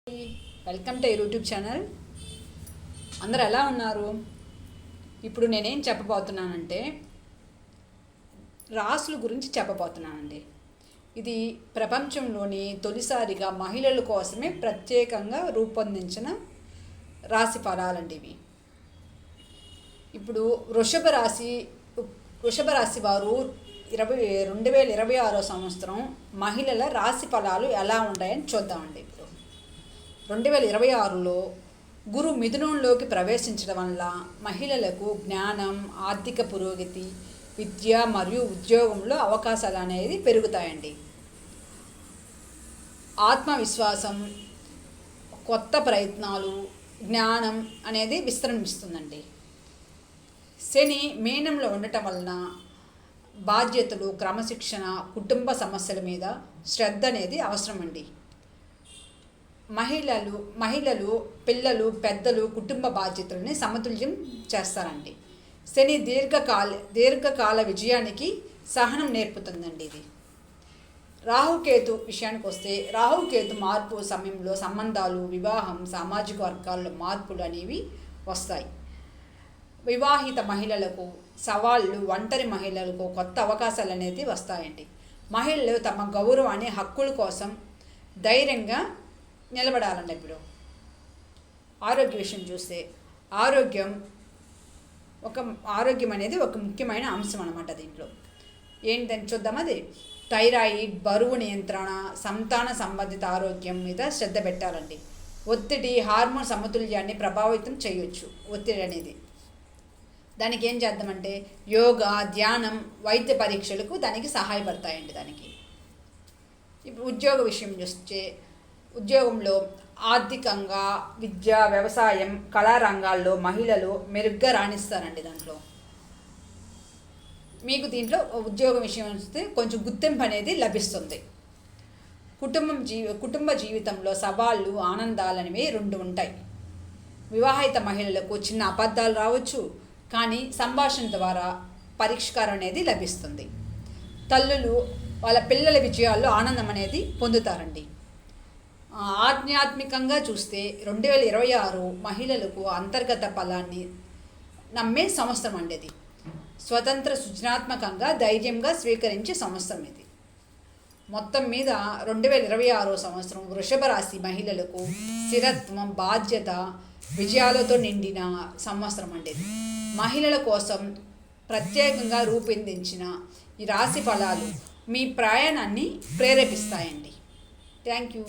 Welcome to YouTube channel. అందరు ఎలా ఉన్నారు? ఇప్పుడు నేనేం చెప్పబోతున్నానంటే రాసుల గురించి చెప్పబోతున్నానండి. ఇది ప్రపంచంలోని తొలిసారిగా మహిళల కోసమే ప్రత్యేకంగా రూపొందించిన రాశి ఫలాలండి ఇవి. ఇప్పుడు వృషభ రాశి వారు 2026 సంవత్సరం మహిళల రాశి ఫలాలు ఎలా ఉంటాయని చూద్దామండి. ఇప్పుడు 2026లో గురు మిథునంలోకి ప్రవేశించడం వల్ల మహిళలకు జ్ఞానం, ఆర్థిక పురోగతి, విద్య మరియు ఉద్యోగంలో అవకాశాలు అనేది పెరుగుతాయండి. ఆత్మవిశ్వాసం, కొత్త ప్రయత్నాలు, జ్ఞానం అనేది విస్తరణిస్తుందండి. శని మీనంలో ఉండటం వలన బాధ్యతలు, క్రమశిక్షణ, కుటుంబ సమస్యల మీద శ్రద్ధ అనేది అవసరమండి. మహిళలు, పిల్లలు, పెద్దలు కుటుంబ బాధ్యతలని సమతుల్యం చేస్తారండి. శని దీర్ఘకాల విజయానికి సహనం నేర్పుతుందండి. ఇది రాహుకేతు విషయానికి వస్తే, రాహుకేతు మార్పు సమయంలో సంబంధాలు, వివాహం, సామాజిక వర్గాల్లో మార్పులు అనేవి వస్తాయి. వివాహిత మహిళలకు సవాళ్ళు, ఒంటరి మహిళలకు కొత్త అవకాశాలు అనేది వస్తాయండి. మహిళలు తమ గౌరవాన్ని, హక్కుల కోసం ధైర్యంగా నిలబడాలండి. ఇప్పుడు ఆరోగ్య విషయం చూస్తే ఆరోగ్యం అనేది ఒక ముఖ్యమైన అంశం అన్నమాట. దీంట్లో ఏంటని చూద్దాం. అది థైరాయిడ్, బరువు నియంత్రణ, సంతాన సంబంధిత ఆరోగ్యం మీద శ్రద్ధ పెట్టాలండి. ఒత్తిడి హార్మోన్ సమతుల్యాన్ని ప్రభావితం చేయొచ్చు. ఒత్తిడి అనేది దానికి ఏం చేద్దామంటే యోగా, ధ్యానం, వైద్య పరీక్షలకు దానికి సహాయపడతాయండి. దానికి ఇప్పుడు ఉద్యోగ విషయం చూస్తే, ఉద్యోగంలో ఆర్థికంగా, విద్య, వ్యవసాయం, కళారంగాల్లో మహిళలు మెరుగ్గా రాణిస్తారండి. దాంట్లో మీకు దీంట్లో ఉద్యోగం విషయం వస్తే కొంచెం గుర్తింపు అనేది లభిస్తుంది. కుటుంబ జీవితంలో సవాళ్ళు, ఆనందాలు అనేవి రెండు ఉంటాయి. వివాహిత మహిళలకు చిన్న అబద్ధాలు రావచ్చు, కానీ సంభాషణ ద్వారా పరిష్కారం అనేది లభిస్తుంది. తల్లులు వాళ్ళ పిల్లల విజయాల్లో ఆనందం అనేది పొందుతారండి. ఆధ్యాత్మికంగా చూస్తే 2026 మహిళలకు అంతర్గత బలాన్ని నమ్మే సంవత్సరం అండి. ఇది స్వతంత్ర, సృజనాత్మకంగా, ధైర్యంగా స్వీకరించే సంవత్సరం ఇది. మొత్తం మీద 2026 సంవత్సరం వృషభ రాశి మహిళలకు స్థిరత్వం, బాధ్యత, విజయాలతో నిండిన సంవత్సరం అండి. ఇది మహిళల కోసం ప్రత్యేకంగా రూపొందించిన ఈ రాశి ఫలాలు మీ ప్రయాణాన్ని ప్రేరేపిస్తాయండి. Thank you.